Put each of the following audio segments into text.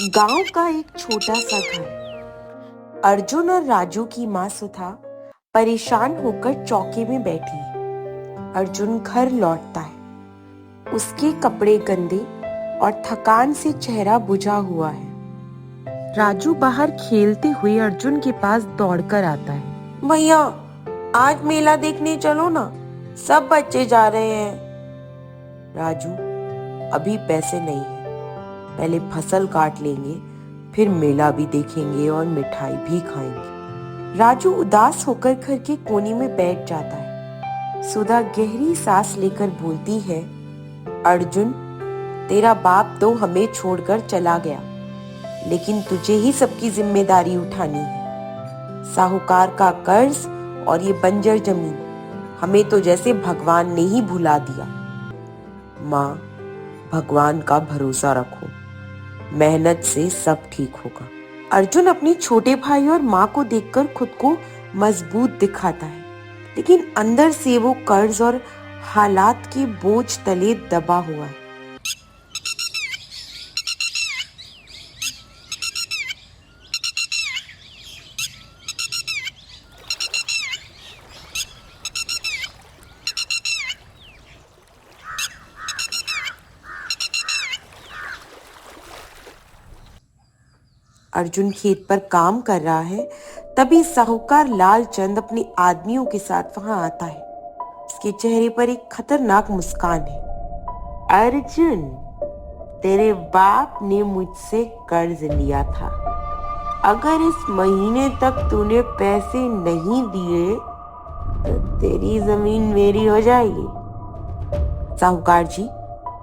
गांव का एक छोटा सा घर। अर्जुन और राजू की माँ सुधा परेशान होकर चौके में बैठी है। अर्जुन घर लौटता है। उसके कपड़े गंदे और थकान से चेहरा बुझा हुआ है। राजू बाहर खेलते हुए अर्जुन के पास दौड़कर आता है। भैया, आज मेला देखने चलो ना, सब बच्चे जा रहे हैं। राजू, अभी पैसे नहीं है, पहले फसल काट लेंगे, फिर मेला भी देखेंगे और मिठाई भी खाएंगे। राजू उदास होकर घर के कोने में बैठ जाता है। सुधा गहरी सांस लेकर बोलती है, अर्जुन, तेरा बाप तो हमें छोड़कर चला गया, लेकिन तुझे ही सबकी जिम्मेदारी उठानी है। साहूकार का कर्ज और ये बंजर जमीन, हमें तो जैसे भगवान ने ही भुला दिया। माँ, भगवान का भरोसा रखो, मेहनत से सब ठीक होगा। अर्जुन अपने छोटे भाई और माँ को देखकर खुद को मजबूत दिखाता है, लेकिन अंदर से वो कर्ज और हालात के बोझ तले दबा हुआ है। अर्जुन खेत पर काम कर रहा है, तभी साहूकार लालचंद अपने आदमियों के साथ वहां आता है। उसके चेहरे पर एक खतरनाक मुस्कान है। अर्जुन, तेरे बाप ने मुझसे कर्ज लिया था। अगर इस महीने तक तूने पैसे नहीं दिए तो तेरी जमीन मेरी हो जाएगी। साहूकार जी,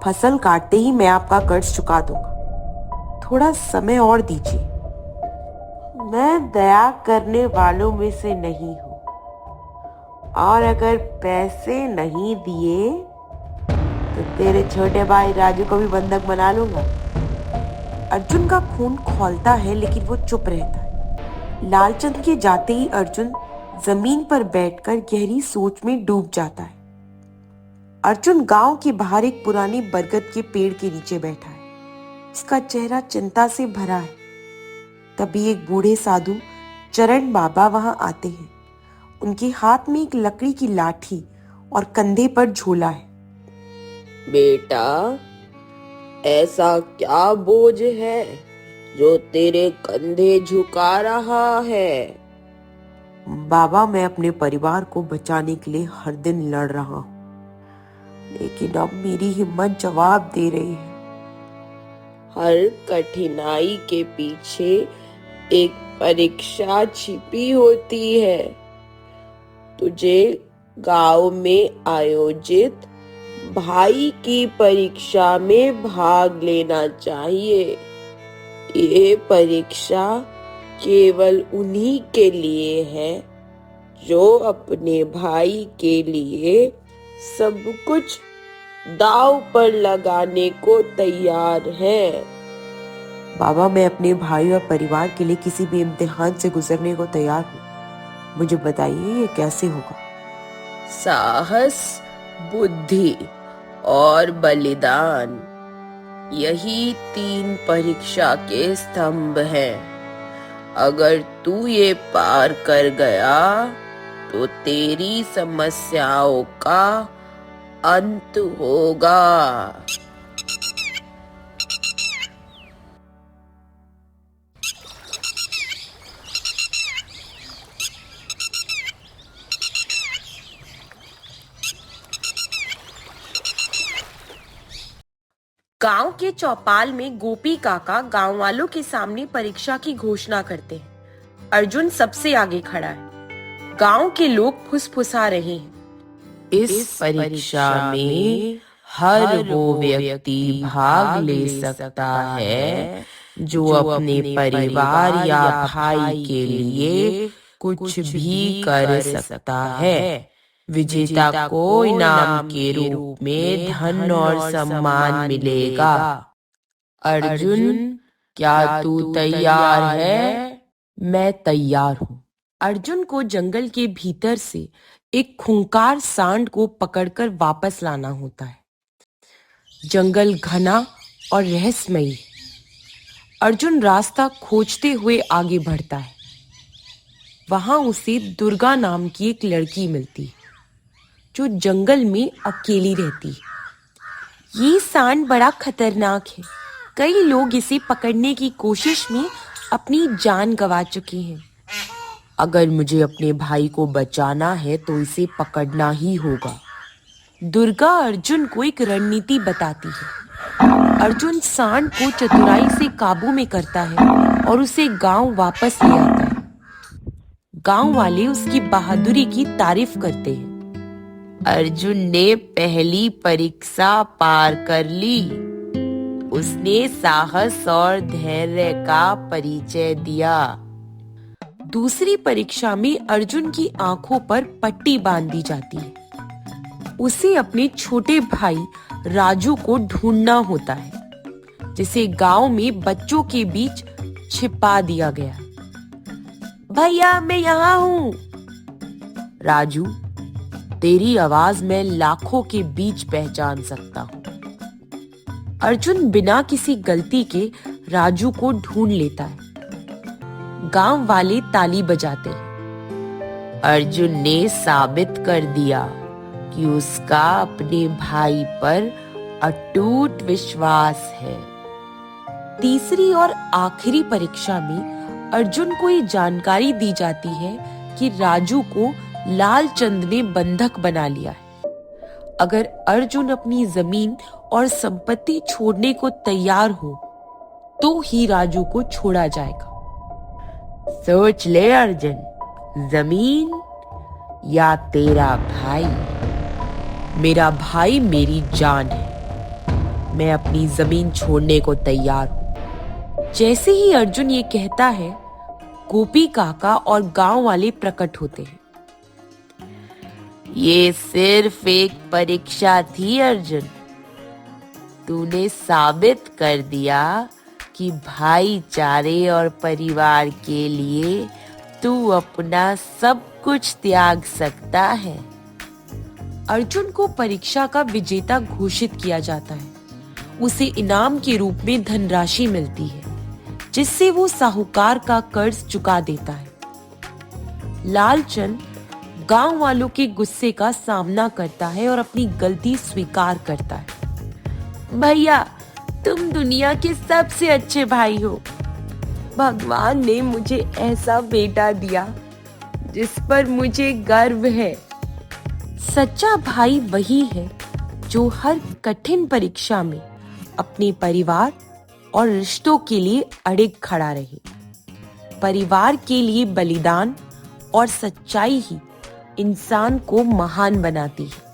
फसल काटते ही मैं आपका कर्ज चुका दूंगा, थोड़ा समय और दीजिए। मैं दया करने वालों में से नहीं हूं, और अगर पैसे नहीं दिए तो तेरे छोटे भाई राजू को भी बंधक बना लूंगा। अर्जुन का खून खौलता है, लेकिन वो चुप रहता है। लालचंद के जाते ही अर्जुन जमीन पर बैठकर गहरी सोच में डूब जाता है। अर्जुन गांव के बाहर एक पुराने बरगद के पेड़ के नीचे बैठा है। उसका चेहरा चिंता से भरा है। तभी एक बूढ़े साधु चरण बाबा वहां आते हैं। उनके हाथ में एक लकड़ी की लाठी और कंधे पर झोला है। बेटा, ऐसा क्या बोझ है जो तेरे कंधे झुका रहा है? बाबा, मैं अपने परिवार को बचाने के लिए हर दिन लड़ रहा हूँ, लेकिन अब मेरी हिम्मत जवाब दे रही है। हर कठिनाई के पीछे एक परीक्षा छिपी होती है। तुझे गांव में आयोजित भाई की परीक्षा में भाग लेना चाहिए। ये परीक्षा केवल उन्हीं के लिए है जो अपने भाई के लिए सब कुछ दांव पर लगाने को तैयार है। बाबा, मैं अपने भाई और परिवार के लिए किसी भी इम्तिहान से गुजरने को तैयार हूँ। मुझे बताइए, ये कैसे होगा? साहस, बुद्धि और बलिदान, यही 3 परीक्षा के स्तंभ हैं। अगर तू ये पार कर गया तो तेरी समस्याओं का अंत होगा। गांव के चौपाल में गोपी काका गांव वालों के सामने परीक्षा की घोषणा करते हैं। अर्जुन सबसे आगे खड़ा है। गांव के लोग फुसफुसा रहे हैं। इस परीक्षा में हर वो व्यक्ति भाग ले सकता है जो अपने परिवार या भाई के लिए कुछ भी कर सकता है। विजेता को इनाम के रूप में धन और सम्मान मिलेगा। अर्जुन, क्या तू तैयार है? मैं तैयार हूँ। अर्जुन को जंगल के भीतर से एक खूंखार सांड को पकड़कर वापस लाना होता है। जंगल घना और रहस्यमयी। अर्जुन रास्ता खोजते हुए आगे बढ़ता है। वहां उसे दुर्गा नाम की एक लड़की मिलती, जो जंगल में अकेली रहती। ये सांड बड़ा खतरनाक है। कई लोग इसे पकड़ने की कोशिश में अपनी जान गंवा चुके हैं। अगर मुझे अपने भाई को बचाना है तो इसे पकड़ना ही होगा। दुर्गा अर्जुन को एक रणनीति बताती है। अर्जुन सांड को चतुराई से काबू में करता है और उसे गांव वापस ले आता है। गांव वाले उसकी बहादुरी की तारीफ करते हैं। अर्जुन ने पहली परीक्षा पार कर ली। उसने साहस और धैर्य का परिचय दिया। दूसरी परीक्षा में अर्जुन की आंखों पर पट्टी बांध दी जाती है। उसे अपने छोटे भाई राजू को ढूंढना होता है, जिसे गांव में बच्चों के बीच छिपा दिया गया। भैया, मैं यहाँ हूँ। राजू, तेरी आवाज मैं लाखों के बीच पहचान सकता हूँ। अर्जुन बिना किसी गलती के राजू को ढूंढ लेता है। गांव वाले ताली बजाते हैं। अर्जुन ने साबित कर दिया कि उसका अपने भाई पर अटूट विश्वास है। तीसरी और आखिरी परीक्षा में अर्जुन को ये जानकारी दी जाती है कि राजू को लालचंद ने बंधक बना लिया है। अगर अर्जुन अपनी जमीन और संपत्ति छोड़ने को तैयार हो तो ही राजू को छोड़ा जाएगा। सोच ले अर्जुन, जमीन या तेरा भाई? मेरा भाई मेरी जान है। मैं अपनी जमीन छोड़ने को तैयार हूँ। जैसे ही अर्जुन ये कहता है, गोपी काका और गांव वाले प्रकट होते हैं। ये सिर्फ एक परीक्षा थी अर्जुन। तूने साबित कर दिया कि भाईचारे और परिवार के लिए तू अपना सब कुछ त्याग सकता है। अर्जुन को परीक्षा का विजेता घोषित किया जाता है। उसे इनाम के रूप में धनराशि मिलती है, जिससे वो साहूकार का कर्ज चुका देता है। लालचंद गांव वालों के गुस्से का सामना करता है और अपनी गलती स्वीकार करता है। भैया, तुम दुनिया के सबसे अच्छे भाई हो। भगवान ने मुझे ऐसा बेटा दिया जिस पर मुझे गर्व है। सच्चा भाई वही है जो हर कठिन परीक्षा में अपने परिवार और रिश्तों के लिए अडिग खड़ा रहे। परिवार के लिए बलिदान और सच्चाई ही इंसान को महान बनाती है।